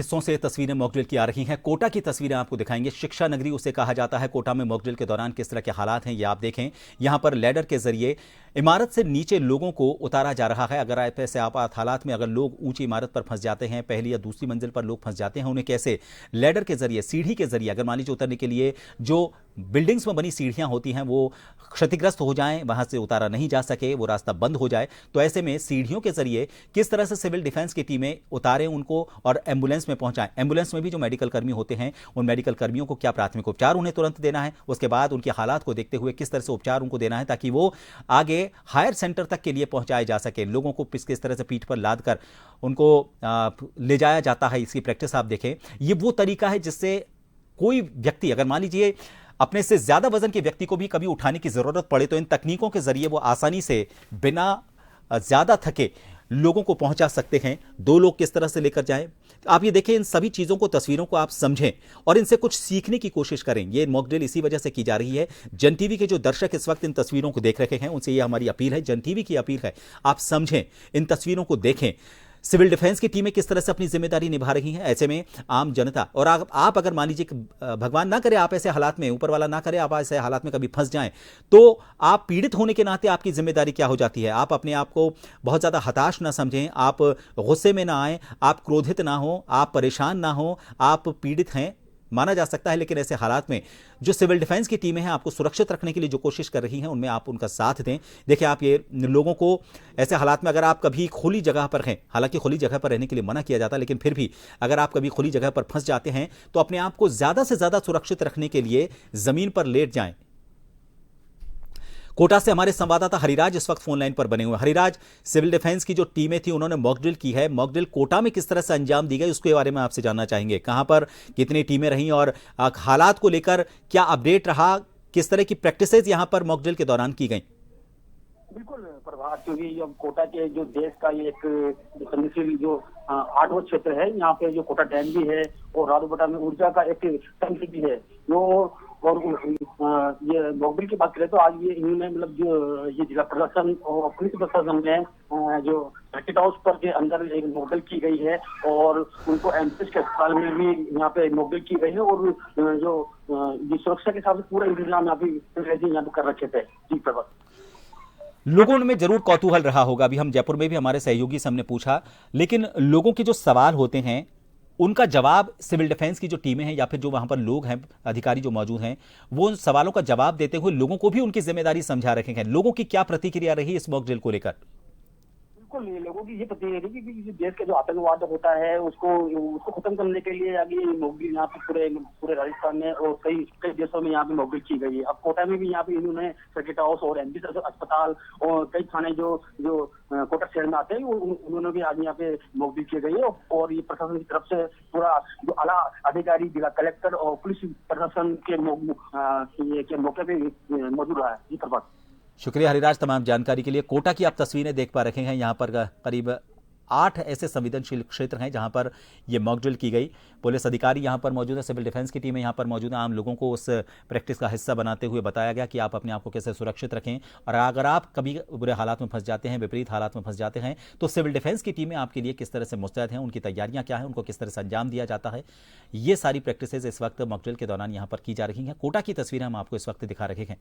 हिस्सों से तस्वीरें मॉकड्रिल की आ रही हैं। कोटा की तस्वीरें आपको दिखाएंगे। शिक्षा नगरी उसे कहा जाता है। कोटा में मॉकड्रिल के दौरान किस तरह के हालात हैं ये आप देखें। यहां पर लैडर के जरिए इमारत से नीचे लोगों को उतारा जा रहा है। अगर ऐसे आपात हालात में अगर लोग ऊंची इमारत पर फंस जाते हैं, पहली या दूसरी मंजिल पर लोग फंस जाते हैं, उन्हें कैसे लैडर के जरिए, सीढ़ी के जरिए, अगर मान लीजिए उतरने के लिए जो बिल्डिंग्स में बनी सीढ़ियां होती हैं वो क्षतिग्रस्त हो जाएं, वहां से उतारा नहीं जा सके, वो रास्ता बंद हो जाए, तो ऐसे में सीढ़ियों के जरिए किस तरह से सिविल डिफेंस की टीमें उतारें उनको और एम्बुलेंस में पहुंचाएं। एम्बुलेंस में भी जो मेडिकल कर्मी होते हैं, उन मेडिकल कर्मियों को क्या प्राथमिक उपचार उन्हें तुरंत देना है, उसके बाद उनके हालात को देखते हुए किस तरह से उपचार उनको देना है ताकि वो आगे हायर सेंटर तक के लिए पहुंचाए जा सके। लोगों को किस तरह से पीठ पर लाद कर उनको ले जाया जाता है, इसकी प्रैक्टिस आप देखें। ये वो तरीका है जिससे कोई व्यक्ति, अगर मान लीजिए अपने से ज्यादा वजन के व्यक्ति को भी कभी उठाने की जरूरत पड़े, तो इन तकनीकों के जरिए वो आसानी से बिना ज्यादा थके लोगों को पहुंचा सकते हैं। दो लोग किस तरह से लेकर जाएं, आप ये देखें। इन सभी चीजों को, तस्वीरों को आप समझें और इनसे कुछ सीखने की कोशिश करें। ये मॉकड्रिल इसी वजह से की जा रही है। जन टीवी के जो दर्शक इस वक्त इन तस्वीरों को देख रहे हैं, उनसे ये हमारी अपील है, जन टीवी की अपील है, आप समझें, इन तस्वीरों को देखें। सिविल डिफेंस की टीमें किस तरह से अपनी जिम्मेदारी निभा रही हैं। ऐसे में आम जनता और आप अगर मान लीजिए भगवान ना करे आप ऐसे हालात में, ऊपर वाला ना करे आप ऐसे हालात में कभी फंस जाएं, तो आप पीड़ित होने के नाते आपकी जिम्मेदारी क्या हो जाती है। आप अपने आप को बहुत ज्यादा हताश ना समझें, आप गुस्से में ना आए, आप क्रोधित ना हो, आप परेशान ना हो, आप पीड़ित हैं माना जा सकता है, लेकिन ऐसे हालात में जो सिविल डिफेंस की टीमें हैं आपको सुरक्षित रखने के लिए जो कोशिश कर रही हैं, उनमें आप उनका साथ दें। देखिए, आप ये लोगों को ऐसे हालात में, अगर आप कभी खुली जगह पर हैं, हालांकि खुली जगह पर रहने के लिए मना किया जाता है, लेकिन फिर भी अगर आप कभी खुली जगह पर फंस जाते हैं तो अपने आप को ज्यादा से ज्यादा सुरक्षित रखने के लिए जमीन पर लेट जाएं। कोटा से हमारे संवाददाता हरिराज इस वक्त फोन लाइन पर बने हुए हैं। हरिराज, सिविल डिफेंस की जो टीमें थी उन्होंने मॉकड्रिल की है, मॉकड्रिल कोटा में किस तरह से अंजाम दी गई उसके बारे में आपसे जानना चाहेंगे। कहां पर कितनी टीमें रहीं और हालात को लेकर क्या अपडेट रहा, किस तरह की प्रैक्टिसेस यहां पर मॉकड्रिल के दौरान की गई। बिल्कुल प्रभात, क्योंकि जो कोटा के जो देश का ये एक संवेदनशील जो 8वां क्षेत्र है, यहाँ पे जो कोटा डैम भी है और रादोबटा में ऊर्जा का एक टंकी भी है जो, और ये मॉकड्रिल की बात करें तो आज ये इन्होंने मतलब जो ये जिला प्रशासन और पुलिस प्रशासन ने जो सर्किट हाउस पर के अंदर एक मॉकड्रिल की गई है और उनको एमपीएस के अस्पताल में भी यहाँ पे मॉकड्रिल की गई है और जो सुरक्षा के हिसाब से पूरा इंतजाम यहाँ पे कर रखे थे। जी प्रभात, लोगों में जरूर कौतूहल रहा होगा। अभी हम जयपुर में भी हमारे सहयोगी से हमने पूछा, लेकिन लोगों के जो सवाल होते हैं उनका जवाब सिविल डिफेंस की जो टीमें हैं या फिर जो वहां पर लोग हैं, अधिकारी जो मौजूद हैं, वो उन सवालों का जवाब देते हुए लोगों को भी उनकी जिम्मेदारी समझा रखे हैं। लोगों की क्या प्रतिक्रिया रही इस मॉकड्रिल को लेकर? बिल्कुल, लोगों की ये प्रतिक्रिया है कि देश का जो आतंकवाद होता है उसको खत्म करने के लिए आगे मॉकड्रिल यहाँ पे पूरे राजस्थान में और कई देशों में यहाँ पे मॉकड्रिल की गई है। अब कोटा में भी यहाँ पे इन्होंने सर्किट हाउस और एमपीएस अस्पताल और कई थाने जो कोटा शहर में आते हैं उन्होंने भी आज यहाँ पे मॉकड्रिल की गई है और ये प्रशासन की तरफ से पूरा जो आला अधिकारी, जिला कलेक्टर और पुलिस प्रशासन के मौके पे मौजूद रहा है। जी प्रभात, शुक्रिया हरिराज तमाम जानकारी के लिए। कोटा की आप तस्वीरें देख पा रहे हैं। यहाँ पर करीब 8 ऐसे संवेदनशील क्षेत्र हैं जहां पर यह मॉकड्रिल की गई। पुलिस अधिकारी यहां पर मौजूद है, सिविल डिफेंस की टीमें यहां पर मौजूद हैं। आम लोगों को उस प्रैक्टिस का हिस्सा बनाते हुए बताया गया कि आप अपने आप को कैसे सुरक्षित रखें और अगर आप कभी बुरे हालात में फंस जाते हैं, विपरीत हालात में फंस जाते हैं, तो सिविल डिफेंस की टीमें आपके लिए किस तरह से मुस्तैद हैं, उनकी तैयारियां क्या हैं, उनको किस तरह से अंजाम दिया जाता है। ये सारी प्रैक्टिसेज इस वक्त मॉकड्रिल के दौरान यहाँ पर की जा रही हैं। कोटा की तस्वीरें हम आपको इस वक्त दिखा रहे हैं।